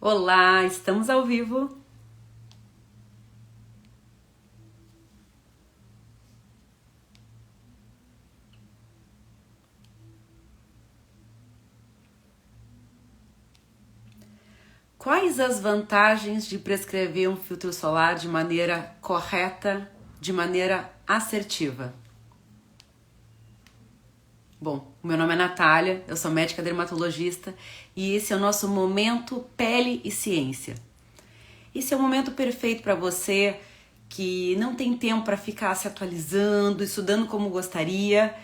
Olá, estamos ao vivo. Quais as vantagens de prescrever um filtro solar de maneira correta, de maneira assertiva? Bom, o meu nome é Natália, eu sou médica dermatologista e esse é o nosso Momento Pele e Ciência. Esse é o momento perfeito para você que não tem tempo para ficar se atualizando, estudando como gostaria,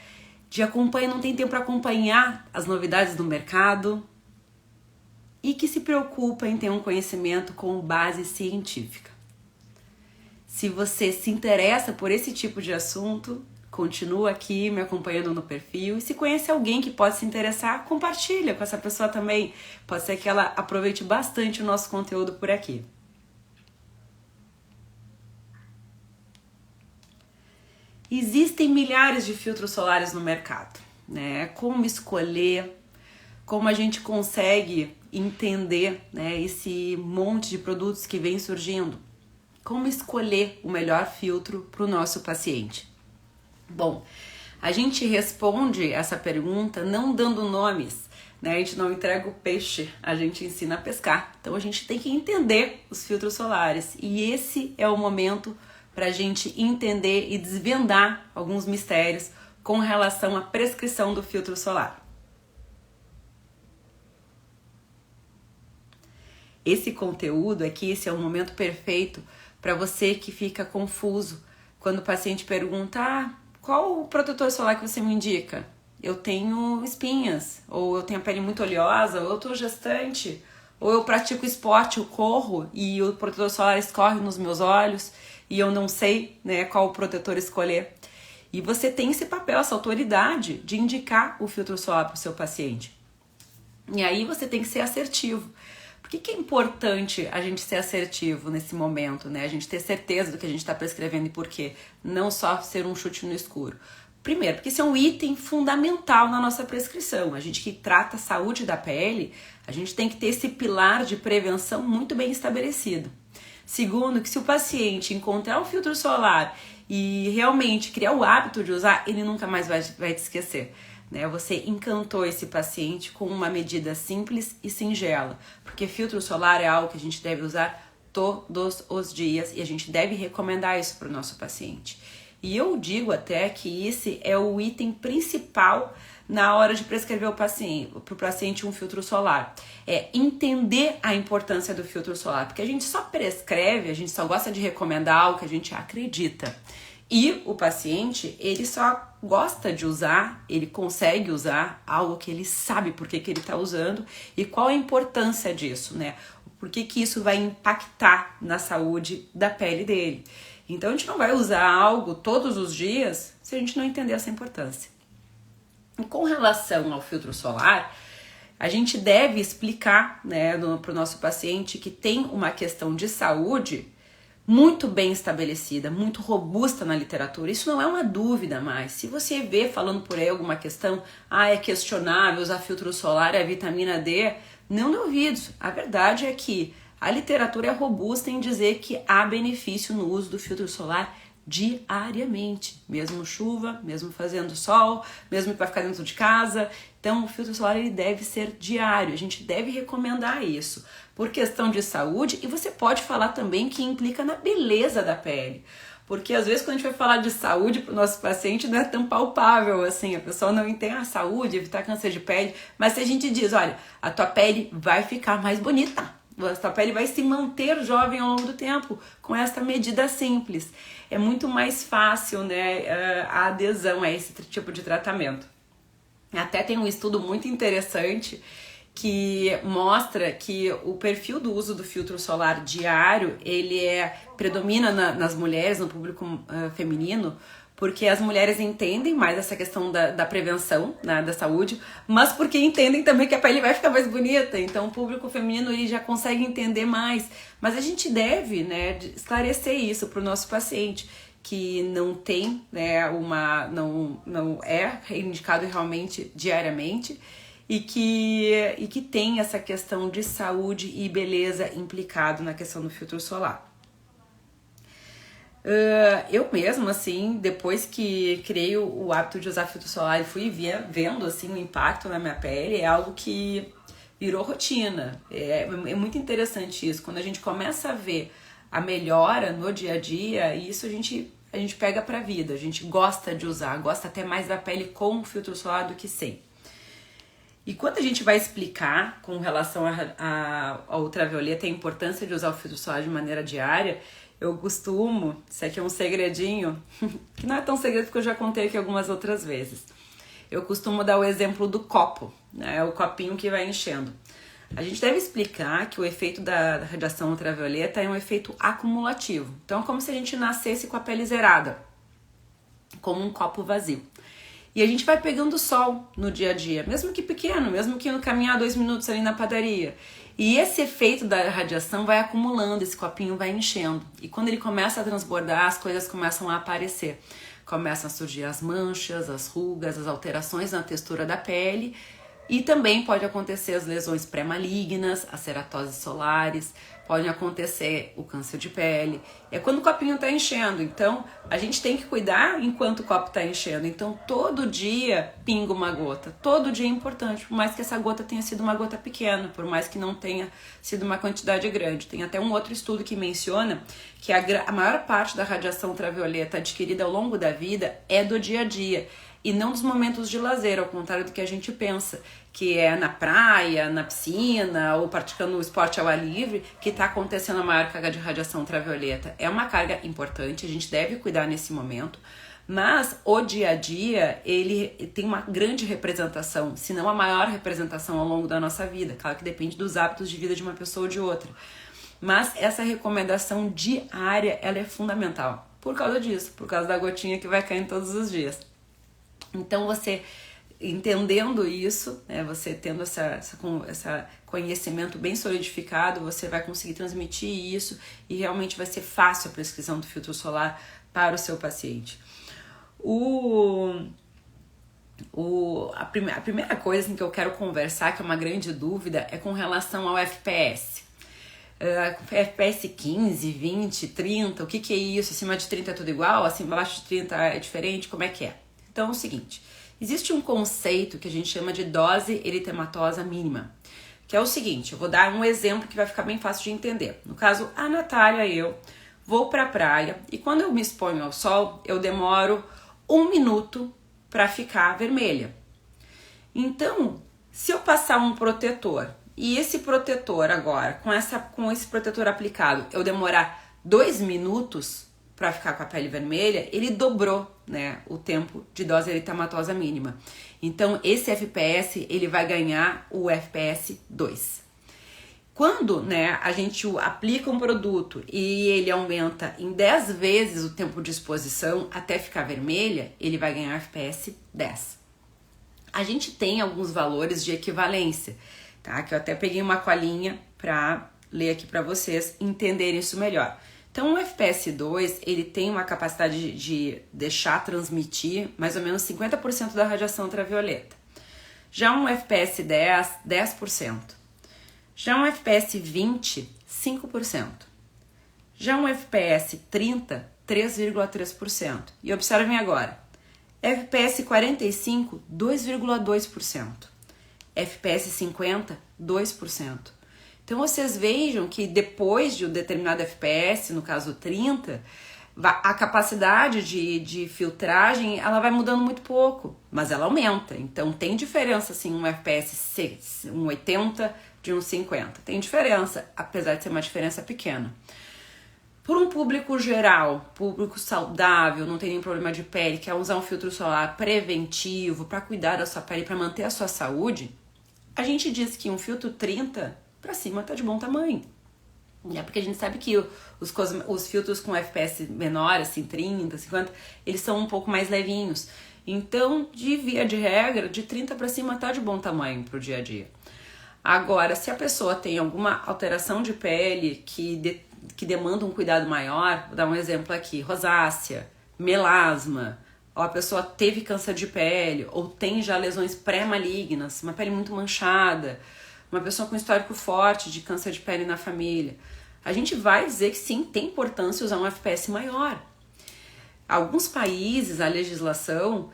não tem tempo para acompanhar as novidades do mercado e que se preocupa em ter um conhecimento com base científica. Se você se interessa por esse tipo de assunto, continua aqui me acompanhando no perfil e se conhece alguém que pode se interessar, compartilha com essa pessoa também. Pode ser que ela aproveite bastante o nosso conteúdo por aqui. Existem milhares de filtros solares no mercado, né? Como escolher, como a gente consegue entender, né, esse monte de produtos que vem surgindo, como escolher o melhor filtro para o nosso paciente. Bom, a gente responde essa pergunta não dando nomes, né? A gente não entrega o peixe, a gente ensina a pescar. Então a gente tem que entender os filtros solares e esse é o momento para a gente entender e desvendar alguns mistérios com relação à prescrição do filtro solar. Esse conteúdo aqui, esse é o momento perfeito para você que fica confuso quando o paciente pergunta: qual o protetor solar que você me indica? Eu tenho espinhas, ou eu tenho a pele muito oleosa, ou eu estou gestante, ou eu pratico esporte, eu corro e o protetor solar escorre nos meus olhos e eu não sei, né, qual protetor escolher. E você tem esse papel, essa autoridade de indicar o filtro solar para o seu paciente. E aí você tem que ser assertivo. Por que é importante a gente ser assertivo nesse momento, né? A gente ter certeza do que a gente está prescrevendo e por quê? Não só ser um chute no escuro. Primeiro, porque isso é um item fundamental na nossa prescrição. A gente que trata a saúde da pele, a gente tem que ter esse pilar de prevenção muito bem estabelecido. Segundo, que se o paciente encontrar um filtro solar e realmente criar o hábito de usar, ele nunca mais vai te esquecer. Né? Você encantou esse paciente com uma medida simples e singela, porque filtro solar é algo que a gente deve usar todos os dias e a gente deve recomendar isso para o nosso paciente. E eu digo até que esse é o item principal na hora de prescrever para o paciente um filtro solar. É entender a importância do filtro solar, porque a gente só prescreve, a gente só gosta de recomendar algo que a gente acredita. E o paciente, ele só gosta de usar, ele consegue usar algo que ele sabe por que ele está usando e qual a importância disso, né? Por que isso vai impactar na saúde da pele dele. Então a gente não vai usar algo todos os dias se a gente não entender essa importância. E com relação ao filtro solar, a gente deve explicar, né, para o nosso paciente que tem uma questão de saúde muito bem estabelecida, muito robusta na literatura. Isso não é uma dúvida mais. Se você vê falando por aí alguma questão, é questionável usar filtro solar e a vitamina D, não dê ouvidos. A verdade é que a literatura é robusta em dizer que há benefício no uso do filtro solar diariamente, mesmo chuva, mesmo fazendo sol, mesmo para ficar dentro de casa. Então o filtro solar ele deve ser diário, a gente deve recomendar isso por questão de saúde e você pode falar também que implica na beleza da pele. Porque às vezes quando a gente vai falar de saúde para o nosso paciente não é tão palpável assim, a pessoa não entende a saúde, evitar câncer de pele, mas se a gente diz, olha, a tua pele vai ficar mais bonita, a tua pele vai se manter jovem ao longo do tempo com esta medida simples. É muito mais fácil, né, a adesão a esse tipo de tratamento. Até tem um estudo muito interessante que mostra que o perfil do uso do filtro solar diário, ele predomina nas mulheres, no público feminino, porque as mulheres entendem mais essa questão da prevenção, né, da saúde, mas porque entendem também que a pele vai ficar mais bonita, então o público feminino ele já consegue entender mais, mas a gente deve, né, esclarecer isso para o nosso paciente, que não tem, né, não é indicado realmente diariamente, e que tem essa questão de saúde e beleza implicado na questão do filtro solar. Eu mesma, assim, depois que criei o hábito de usar filtro solar e fui vendo, assim, o impacto na minha pele, é algo que virou rotina. É muito interessante isso. Quando a gente começa a ver a melhora no dia a dia, isso a gente pega pra vida. A gente gosta de usar, gosta até mais da pele com filtro solar do que sem. E quando a gente vai explicar com relação à ultravioleta a importância de usar o filtro solar de maneira diária, eu costumo, isso aqui é um segredinho, que não é tão segredo porque eu já contei aqui algumas outras vezes. Eu costumo dar o exemplo do copo, né? O copinho que vai enchendo. A gente deve explicar que o efeito da radiação ultravioleta é um efeito acumulativo. Então é como se a gente nascesse com a pele zerada, como um copo vazio. E a gente vai pegando sol no dia a dia, mesmo que pequeno, mesmo que no caminhar 2 minutos ali na padaria. E esse efeito da radiação vai acumulando, esse copinho vai enchendo. E quando ele começa a transbordar, as coisas começam a aparecer. Começam a surgir as manchas, as rugas, as alterações na textura da pele. E também pode acontecer as lesões pré-malignas, as ceratoses solares, pode acontecer o câncer de pele. É quando o copinho está enchendo. Então, a gente tem que cuidar enquanto o copo está enchendo. Então, todo dia pinga uma gota. Todo dia é importante, por mais que essa gota tenha sido uma gota pequena, por mais que não tenha sido uma quantidade grande. Tem até um outro estudo que menciona que a maior parte da radiação ultravioleta adquirida ao longo da vida é do dia a dia. E não dos momentos de lazer, ao contrário do que a gente pensa, que é na praia, na piscina ou praticando o esporte ao ar livre, que está acontecendo a maior carga de radiação ultravioleta. É uma carga importante, a gente deve cuidar nesse momento, mas o dia a dia, ele tem uma grande representação, se não a maior representação ao longo da nossa vida. Claro que depende dos hábitos de vida de uma pessoa ou de outra. Mas essa recomendação diária, ela é fundamental, por causa disso, por causa da gotinha que vai caindo todos os dias. Então você entendendo isso, né, você tendo esse conhecimento bem solidificado, você vai conseguir transmitir isso e realmente vai ser fácil a prescrição do filtro solar para o seu paciente. A primeira coisa assim, que eu quero conversar, que é uma grande dúvida, é com relação ao FPS. FPS 15, 20, 30, o que é isso? Acima de 30 é tudo igual? Acima abaixo de 30 é diferente? Como é que é? Então é o seguinte, existe um conceito que a gente chama de dose eritematosa mínima, que é o seguinte, eu vou dar um exemplo que vai ficar bem fácil de entender. No caso, a Natália e eu vou pra praia e quando eu me exponho ao sol, eu demoro 1 minuto para ficar vermelha. Então, se eu passar um protetor e esse protetor agora, com esse protetor aplicado, eu demorar 2 minutos para ficar com a pele vermelha, ele dobrou, né, o tempo de dose eritematosa mínima. Então, esse FPS, ele vai ganhar o FPS 2. Quando, né, a gente aplica um produto e ele aumenta em 10 vezes o tempo de exposição até ficar vermelha, ele vai ganhar FPS 10. A gente tem alguns valores de equivalência, tá? Que eu até peguei uma colinha para ler aqui para vocês entenderem isso melhor. Então, o FPS 2, ele tem uma capacidade de deixar transmitir mais ou menos 50% da radiação ultravioleta. Já um FPS 10, 10%. Já um FPS 20, 5%. Já um FPS 30, 3,3%. E observem agora, FPS 45, 2,2%. FPS 50, 2%. Então vocês vejam que depois de um determinado FPS, no caso 30, a capacidade de filtragem ela vai mudando muito pouco, mas ela aumenta. Então tem diferença assim, um FPS um 80 de um 50. Tem diferença, apesar de ser uma diferença pequena. Por um público geral, público saudável, não tem nenhum problema de pele, quer usar um filtro solar preventivo para cuidar da sua pele, para manter a sua saúde, a gente diz que um filtro 30 para cima tá de bom tamanho. É porque a gente sabe que os filtros com FPS menor, assim, 30, 50, eles são um pouco mais levinhos. Então, de via de regra, de 30 para cima tá de bom tamanho pro dia a dia. Agora, se a pessoa tem alguma alteração de pele que demanda um cuidado maior, vou dar um exemplo aqui, rosácea, melasma, ou a pessoa teve câncer de pele, ou tem já lesões pré-malignas, uma pele muito manchada, uma pessoa com histórico forte de câncer de pele na família, a gente vai dizer que sim, tem importância usar um FPS maior. Alguns países, a legislação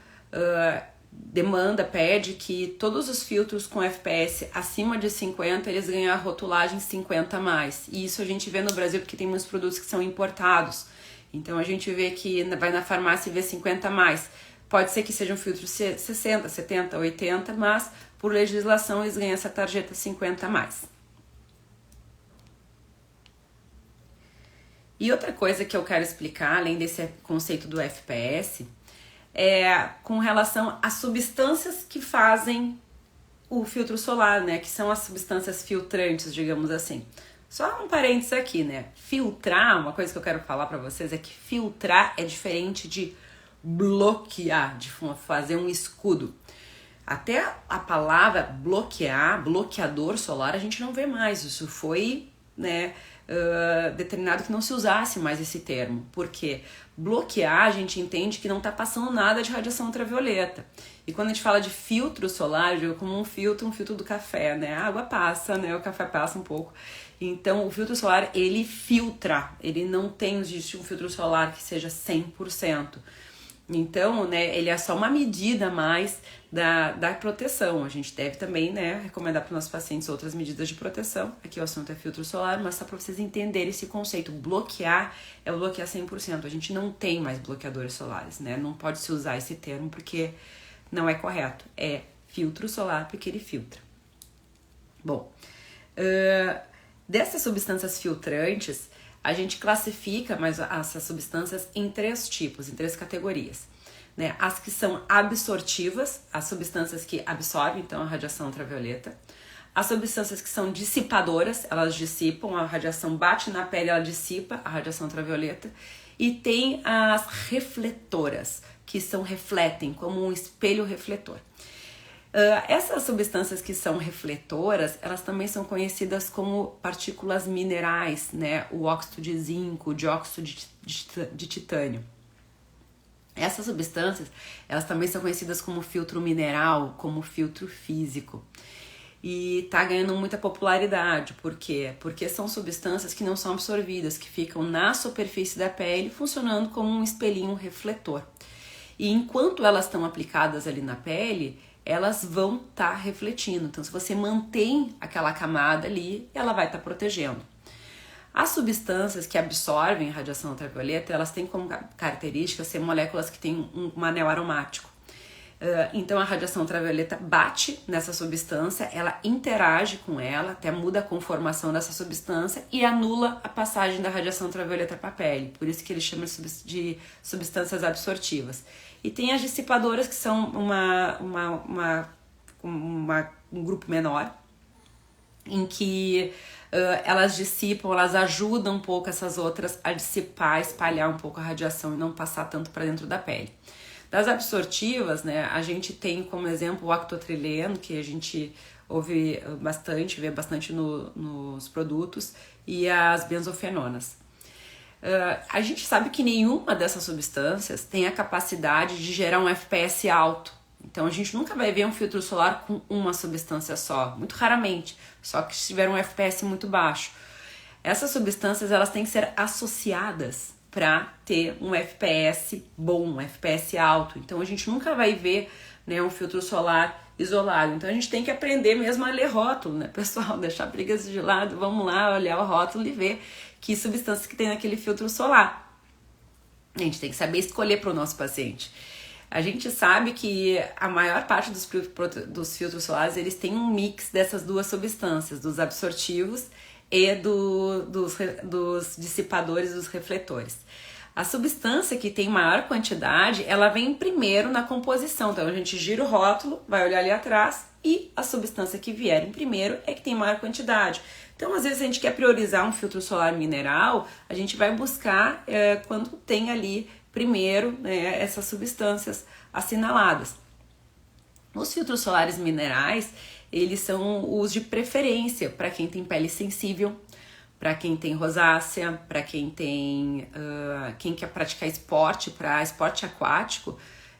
pede que todos os filtros com FPS acima de 50, eles ganhem a rotulagem 50 a mais. E isso a gente vê no Brasil porque tem muitos produtos que são importados. Então a gente vê que vai na farmácia e vê 50 a mais. Pode ser que seja um filtro 60, 70, 80, mas por legislação eles ganham essa tarjeta 50 a mais. E outra coisa que eu quero explicar, além desse conceito do FPS, é com relação às substâncias que fazem o filtro solar, né? Que são as substâncias filtrantes, digamos assim. Só um parênteses aqui, né? Filtrar, uma coisa que eu quero falar pra vocês é que filtrar é diferente de bloquear, de fazer um escudo. Até a palavra bloquear, bloqueador solar, a gente não vê mais. Isso foi, né, determinado que não se usasse mais esse termo. Porque bloquear, a gente entende que não está passando nada de radiação ultravioleta. E quando a gente fala de filtro solar, eu digo como um filtro do café, né? A água passa, né? O café passa um pouco. Então, o filtro solar, ele filtra. Ele não tem um filtro solar que seja 100%. Então, né, ele é só uma medida a mais da proteção. A gente deve também, né, recomendar para os nossos pacientes outras medidas de proteção. Aqui o assunto é filtro solar, mas só para vocês entenderem esse conceito. Bloquear é o bloquear 100%. A gente não tem mais bloqueadores solares, né? Não pode se usar esse termo porque não é correto. É filtro solar porque ele filtra. Bom, dessas substâncias filtrantes, a gente classifica mais essas substâncias em 3 tipos, em 3 categorias. Né? As que são absortivas, as substâncias que absorvem então a radiação ultravioleta. As substâncias que são dissipadoras, elas dissipam, a radiação bate na pele, ela dissipa a radiação ultravioleta. E tem as refletoras, que refletem como um espelho refletor. Essas substâncias que são refletoras, elas também são conhecidas como partículas minerais, né? O óxido de zinco, o dióxido de titânio. Essas substâncias, elas também são conhecidas como filtro mineral, como filtro físico. E tá ganhando muita popularidade. Por quê? Porque são substâncias que não são absorvidas, que ficam na superfície da pele, funcionando como um espelhinho refletor. E enquanto elas estão aplicadas ali na pele, elas vão estar refletindo. Então, se você mantém aquela camada ali, ela vai estar protegendo. As substâncias que absorvem radiação ultravioleta, elas têm como característica ser moléculas que têm um anel aromático. Então, a radiação ultravioleta bate nessa substância, ela interage com ela, até muda a conformação dessa substância e anula a passagem da radiação ultravioleta para a pele. Por isso que eles chamam de substâncias absortivas. E tem as dissipadoras, que são um grupo menor, em que elas dissipam, elas ajudam um pouco essas outras a dissipar, espalhar um pouco a radiação e não passar tanto para dentro da pele. Das absortivas, né, a gente tem como exemplo o actotrileno, que a gente ouve bastante, vê bastante nos produtos, e as benzofenonas. A gente sabe que nenhuma dessas substâncias tem a capacidade de gerar um FPS alto. Então a gente nunca vai ver um filtro solar com uma substância só, muito raramente, só que se tiver um FPS muito baixo. Essas substâncias, elas têm que ser associadas para ter um FPS bom, um FPS alto. Então a gente nunca vai ver, né, um filtro solar isolado. Então a gente tem que aprender mesmo a ler rótulo, né, pessoal? Deixar preguiça de lado, vamos lá olhar o rótulo e ver que substâncias que tem naquele filtro solar. A gente tem que saber escolher para o nosso paciente. A gente sabe que a maior parte dos filtros solares, eles têm um mix dessas duas substâncias, dos absortivos e dos dissipadores, dos refletores. A substância que tem maior quantidade, ela vem primeiro na composição. Então a gente gira o rótulo, vai olhar ali atrás e a substância que vier em primeiro é que tem maior quantidade. Então, às vezes, a gente quer priorizar um filtro solar mineral, a gente vai buscar quando tem ali primeiro, né, essas substâncias assinaladas. Os filtros solares minerais, eles são os de preferência para quem tem pele sensível, para quem tem rosácea, para quem quer praticar esporte, para esporte aquático.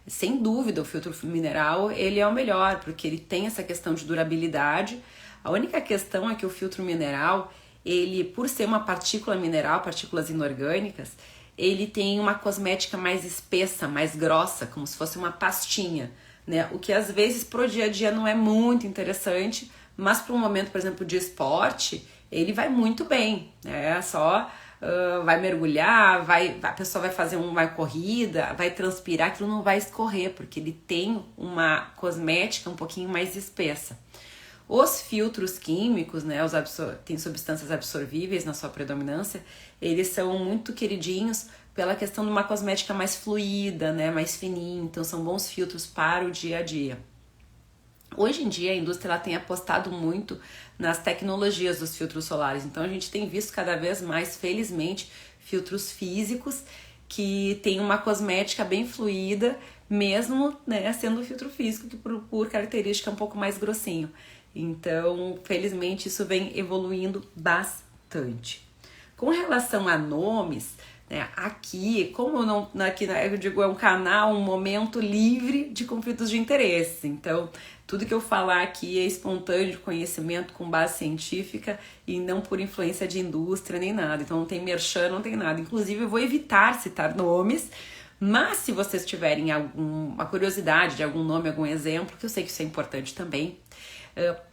sem dúvida o filtro mineral ele é o melhor, porque ele tem essa questão de durabilidade. A única questão é que o filtro mineral, ele, por ser uma partícula mineral, partículas inorgânicas, ele tem uma cosmética mais espessa, mais grossa, como se fosse uma pastinha, né? O que às vezes pro dia a dia não é muito interessante, mas para um momento, por exemplo, de esporte, ele vai muito bem, né? Só vai mergulhar, a pessoa vai fazer uma corrida, vai transpirar, aquilo não vai escorrer, porque ele tem uma cosmética um pouquinho mais espessa. Os filtros químicos, né, tem substâncias absorvíveis na sua predominância, eles são muito queridinhos pela questão de uma cosmética mais fluida, né, mais fininha, então são bons filtros para o dia a dia. Hoje em dia a indústria ela tem apostado muito nas tecnologias dos filtros solares, então a gente tem visto cada vez mais, felizmente, filtros físicos que tem uma cosmética bem fluida, mesmo, né, sendo filtro físico que por característica é um pouco mais grossinho. Então, felizmente, isso vem evoluindo bastante. Com relação a nomes, né, aqui, como eu digo, é um canal, um momento livre de conflitos de interesse. Então, tudo que eu falar aqui é espontâneo de conhecimento com base científica e não por influência de indústria nem nada. Então, não tem merchan, não tem nada. Inclusive, eu vou evitar citar nomes, mas se vocês tiverem alguma curiosidade de algum nome, algum exemplo, que eu sei que isso é importante também,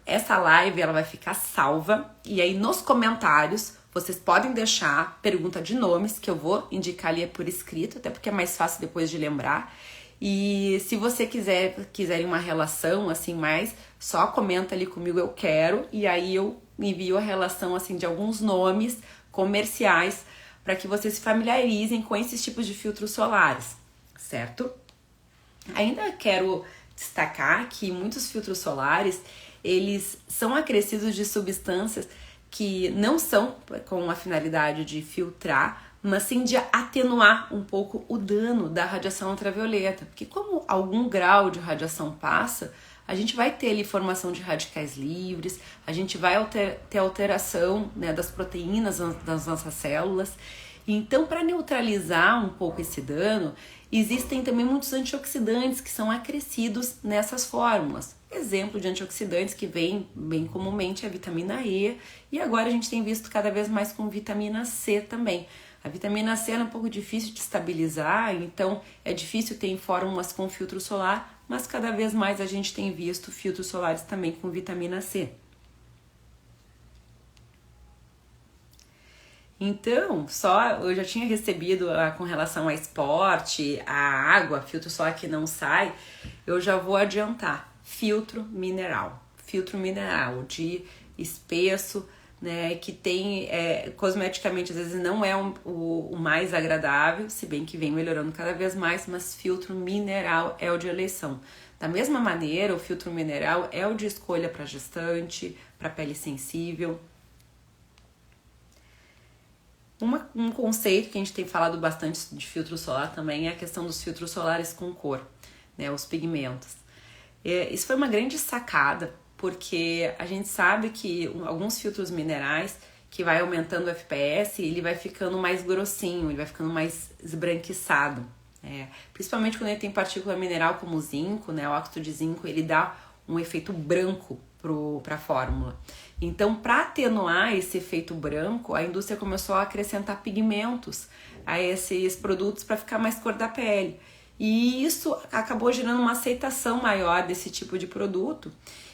essa live ela vai ficar salva e aí nos comentários vocês podem deixar pergunta de nomes que eu vou indicar ali por escrito, até porque é mais fácil depois de lembrar. E se você quiserem uma relação assim mais, só comenta ali comigo eu quero e aí eu envio a relação assim de alguns nomes comerciais para que vocês se familiarizem com esses tipos de filtros solares, certo? Ainda quero destacar que muitos filtros solares eles são acrescidos de substâncias que não são com a finalidade de filtrar, mas sim de atenuar um pouco o dano da radiação ultravioleta. Porque como algum grau de radiação passa, a gente vai ter ali formação de radicais livres, a gente vai ter alteração, né, das proteínas das nossas células. Então, para neutralizar um pouco esse dano, existem também muitos antioxidantes que são acrescidos nessas fórmulas. Exemplo de antioxidantes que vem bem comumente é a vitamina E e agora a gente tem visto cada vez mais com vitamina C também. A vitamina C é um pouco difícil de estabilizar, então é difícil ter em fórmulas com filtro solar, mas cada vez mais a gente tem visto filtros solares também com vitamina C. Então, eu já tinha recebido com relação a esporte, a água, filtro solar que não sai, eu já vou adiantar. Filtro mineral de espesso, né, que tem, cosmeticamente às vezes não é o mais agradável, se bem que vem melhorando cada vez mais, mas filtro mineral é o de eleição. Da mesma maneira, o filtro mineral é o de escolha para gestante, para pele sensível. Um conceito que a gente tem falado bastante de filtro solar também é a questão dos filtros solares com cor, né, os pigmentos. Isso foi uma grande sacada, porque a gente sabe que alguns filtros minerais, que vai aumentando o FPS, ele vai ficando mais grossinho, ele vai ficando mais esbranquiçado. Principalmente quando ele tem partícula mineral como o zinco, né, o óxido de zinco, ele dá um efeito branco para a fórmula. Então, para atenuar esse efeito branco, a indústria começou a acrescentar pigmentos a esses produtos para ficar mais cor da pele. E isso acabou gerando uma aceitação maior desse tipo de produto.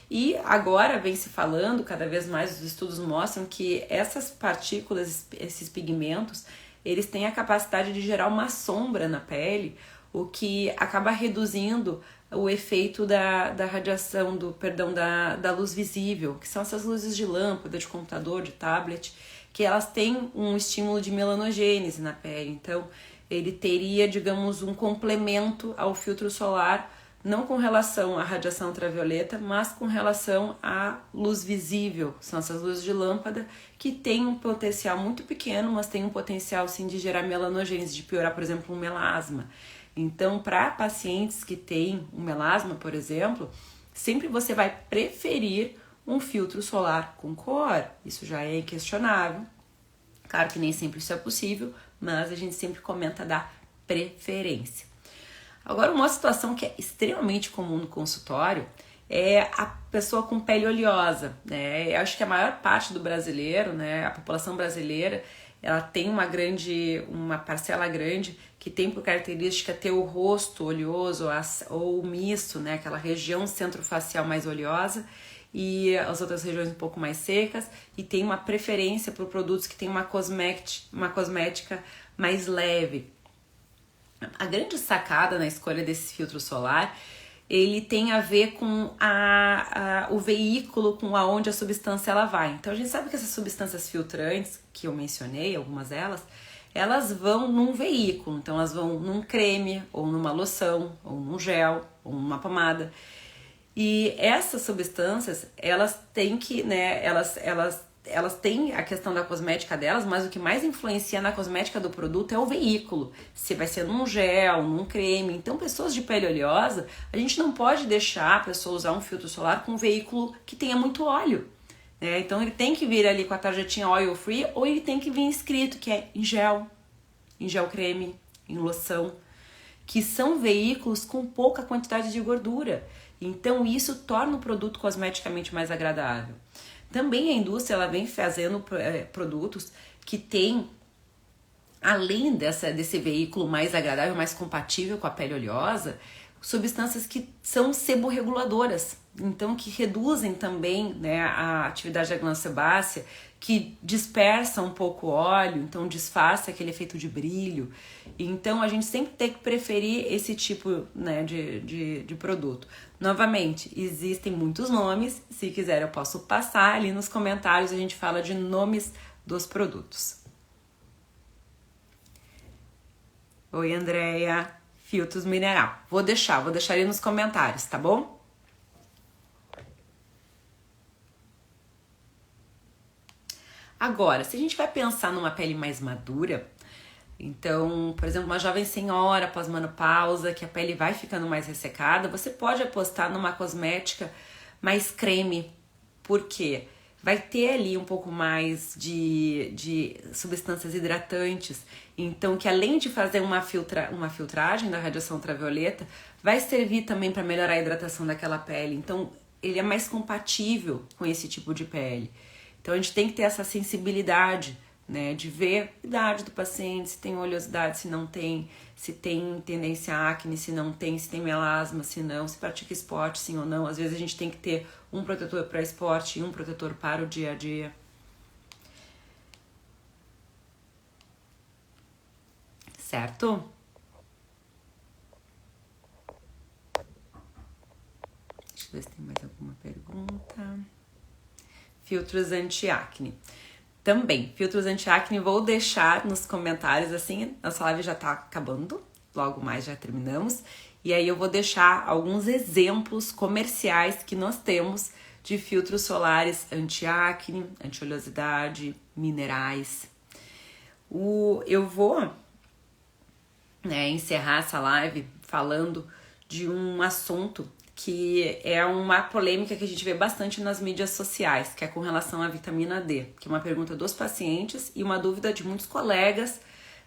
E agora vem se falando, cada vez mais os estudos mostram que essas partículas, esses pigmentos, eles têm a capacidade de gerar uma sombra na pele, o que acaba reduzindo o efeito da radiação, da luz visível, que são essas luzes de lâmpada, de computador, de tablet, que elas têm um estímulo de melanogênese na pele. Então, ele teria, digamos, um complemento ao filtro solar, não com relação à radiação ultravioleta, mas com relação à luz visível. São essas luzes de lâmpada que têm um potencial muito pequeno, mas tem um potencial, sim, de gerar melanogênese, de piorar, por exemplo, um melasma. Então, para pacientes que têm um melasma, por exemplo, sempre você vai preferir um filtro solar com cor. Isso já é inquestionável. Claro que nem sempre isso é possível, mas a gente sempre comenta da preferência. Agora, uma situação que é extremamente comum no consultório é a pessoa com pele oleosa, né? Eu acho que a maior parte do brasileiro, né, a população brasileira, ela tem uma parcela grande que tem por característica ter o rosto oleoso ou misto, né, aquela região centrofacial mais oleosa e as outras regiões um pouco mais secas, e tem uma preferência por produtos que tem uma cosmética mais leve. A grande sacada na escolha desse filtro solar, ele tem a ver com o veículo com aonde a substância ela vai. Então a gente sabe que essas substâncias filtrantes, que eu mencionei, algumas delas, elas vão num veículo. Então elas vão num creme, ou numa loção, ou num gel, ou numa pomada. E essas substâncias, elas têm que, né, elas têm a questão da cosmética delas, mas o que mais influencia na cosmética do produto é o veículo. Se vai ser num gel, num creme. Então, pessoas de pele oleosa, a gente não pode deixar a pessoa usar um filtro solar com um veículo que tenha muito óleo, né? Então, ele tem que vir ali com a tarjetinha oil free, ou ele tem que vir escrito que é em gel creme, em loção, que são veículos com pouca quantidade de gordura. Então, isso torna o produto cosmeticamente mais agradável. Também a indústria ela vem fazendo produtos que têm, além desse veículo mais agradável, mais compatível com a pele oleosa, substâncias que são seborreguladoras, então que reduzem também, né, a atividade da glândula sebácea, que dispersa um pouco o óleo, então disfarça aquele efeito de brilho. Então a gente sempre tem que preferir esse tipo, né, de produto. Novamente, existem muitos nomes, se quiser eu posso passar ali nos comentários, a gente fala de nomes dos produtos. Oi, Andréia. Filtros mineral. Vou deixar ali nos comentários, tá bom? Agora, se a gente vai pensar numa pele mais madura, então, por exemplo, uma jovem senhora pós-menopausa, que a pele vai ficando mais ressecada, você pode apostar numa cosmética mais creme. Por quê? Vai ter ali um pouco mais de substâncias hidratantes, então que além de fazer uma filtragem da radiação ultravioleta, vai servir também para melhorar a hidratação daquela pele. Então ele é mais compatível com esse tipo de pele. Então a gente tem que ter essa sensibilidade, né, de ver a idade do paciente, se tem oleosidade, se não tem, se tem tendência a acne, se não tem, se tem melasma, se não, se pratica esporte, sim ou não. Às vezes a gente tem que ter um protetor para esporte e um protetor para o dia a dia. Certo? Deixa eu ver se tem mais alguma pergunta. Filtros anti-acne. Também, filtros anti-acne, vou deixar nos comentários, assim, nossa live já tá acabando, logo mais já terminamos, e aí eu vou deixar alguns exemplos comerciais que nós temos de filtros solares anti-acne, anti-oleosidade, minerais. Eu vou, né, encerrar essa live falando de um assunto que é uma polêmica que a gente vê bastante nas mídias sociais, que é com relação à vitamina D, que é uma pergunta dos pacientes e uma dúvida de muitos colegas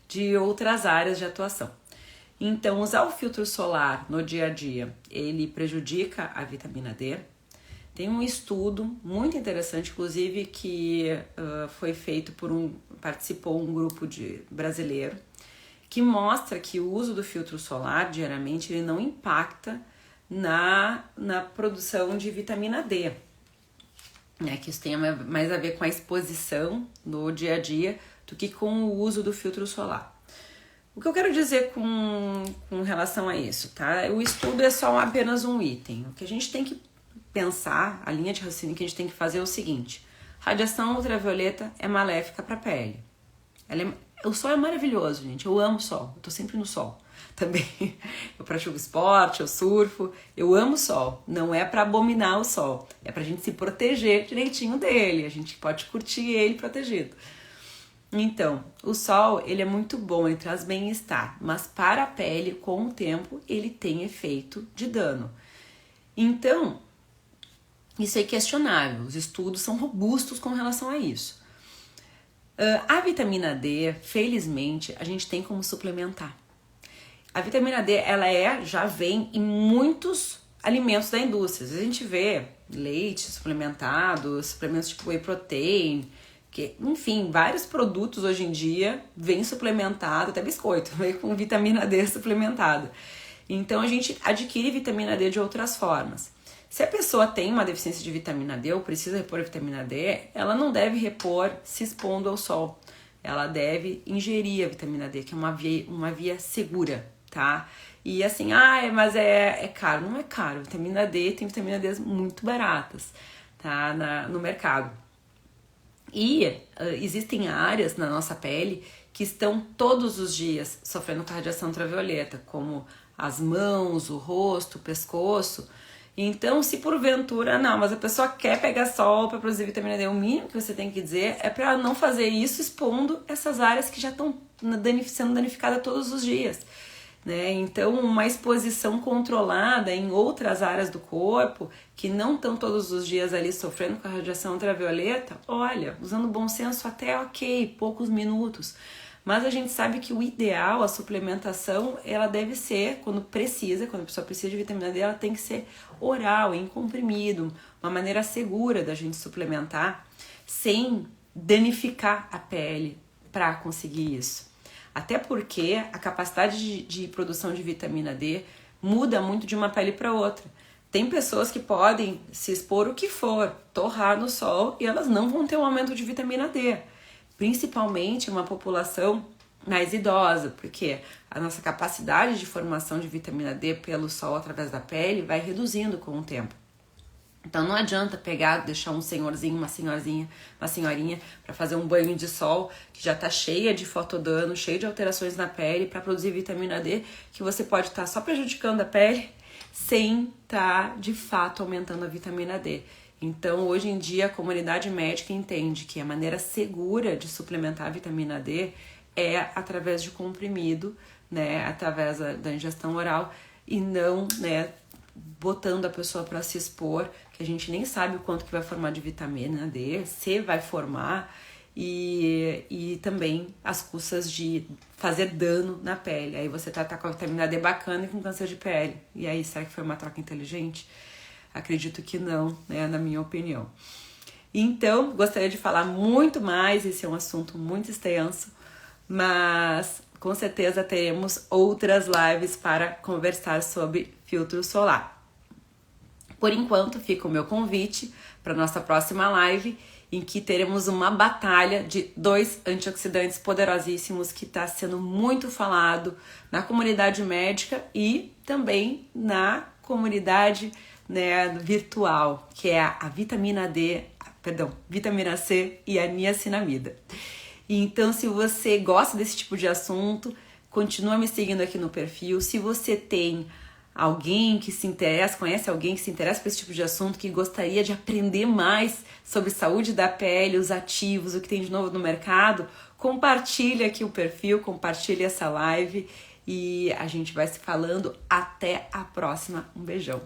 de outras áreas de atuação. Então, usar o filtro solar no dia a dia, ele prejudica a vitamina D. Tem um estudo muito interessante, inclusive, que foi feito participou um grupo brasileiro, que mostra que o uso do filtro solar diariamente, ele não impacta na produção de vitamina D, né, que isso tem mais a ver com a exposição no dia a dia do que com o uso do filtro solar. O que eu quero dizer com relação a isso, tá? O estudo é só apenas um item. O que a gente tem que pensar, a linha de raciocínio que a gente tem que fazer é o seguinte: radiação ultravioleta é maléfica para a pele. O sol é maravilhoso, gente. Eu amo o sol. Eu tô sempre no sol. Também eu pratico esporte, eu surfo, eu amo o sol. Não é para abominar o sol, é pra gente se proteger direitinho dele. A gente pode curtir ele protegido. Então, o sol, ele é muito bom, ele traz bem-estar, mas para a pele, com o tempo, ele tem efeito de dano. Então, isso é questionável, os estudos são robustos com relação a isso. A vitamina D, felizmente, a gente tem como suplementar. A vitamina D, ela já vem em muitos alimentos da indústria. Às vezes a gente vê leite suplementado, suplementos tipo whey protein, enfim, vários produtos hoje em dia vêm suplementado, até biscoito, vem com vitamina D suplementada. Então a gente adquire vitamina D de outras formas. Se a pessoa tem uma deficiência de vitamina D ou precisa repor a vitamina D, ela não deve repor se expondo ao sol. Ela deve ingerir a vitamina D, que é uma via segura, tá? E assim, mas é caro. Não é caro. Vitamina D, tem vitamina D muito baratas, tá? No mercado. E existem áreas na nossa pele que estão todos os dias sofrendo com radiação ultravioleta, como as mãos, o rosto, o pescoço. Então, se porventura, mas a pessoa quer pegar sol para produzir vitamina D, o mínimo que você tem que dizer é para ela não fazer isso expondo essas áreas que já estão sendo danificadas todos os dias. Né? Então, uma exposição controlada em outras áreas do corpo que não estão todos os dias ali sofrendo com a radiação ultravioleta, olha, usando bom senso até ok, poucos minutos. Mas a gente sabe que o ideal, a suplementação, ela deve ser, quando a pessoa precisa de vitamina D, ela tem que ser oral, em comprimido, uma maneira segura da gente suplementar sem danificar a pele para conseguir isso. Até porque a capacidade de produção de vitamina D muda muito de uma pele para outra. Tem pessoas que podem se expor o que for, torrar no sol, e elas não vão ter um aumento de vitamina D. Principalmente uma população mais idosa, porque a nossa capacidade de formação de vitamina D pelo sol através da pele vai reduzindo com o tempo. Então não adianta deixar um senhorzinho, uma senhorinha para fazer um banho de sol que já está cheia de fotodano, cheia de alterações na pele para produzir vitamina D, que você pode estar só prejudicando a pele sem estar de fato aumentando a vitamina D. Então hoje em dia a comunidade médica entende que a maneira segura de suplementar a vitamina D é através de comprimido, né, através da ingestão oral e não, né, botando a pessoa para se expor, que a gente nem sabe o quanto que vai formar de vitamina D, se vai formar, e também as custas de fazer dano na pele. Aí você tá com a vitamina D bacana e com câncer de pele. E aí, será que foi uma troca inteligente? Acredito que não, né, na minha opinião. Então, gostaria de falar muito mais, esse é um assunto muito extenso, mas com certeza teremos outras lives para conversar sobre filtro solar. Por enquanto, fica o meu convite para nossa próxima live, em que teremos uma batalha de 2 antioxidantes poderosíssimos que está sendo muito falado na comunidade médica e também na comunidade, né, virtual, que é a vitamina C e a niacinamida. Então, se você gosta desse tipo de assunto, continua me seguindo aqui no perfil. Se você tem alguém que se interessa, conhece alguém que se interessa por esse tipo de assunto, que gostaria de aprender mais sobre saúde da pele, os ativos, o que tem de novo no mercado, compartilha aqui o perfil, compartilha essa live e a gente vai se falando. Até a próxima. Um beijão.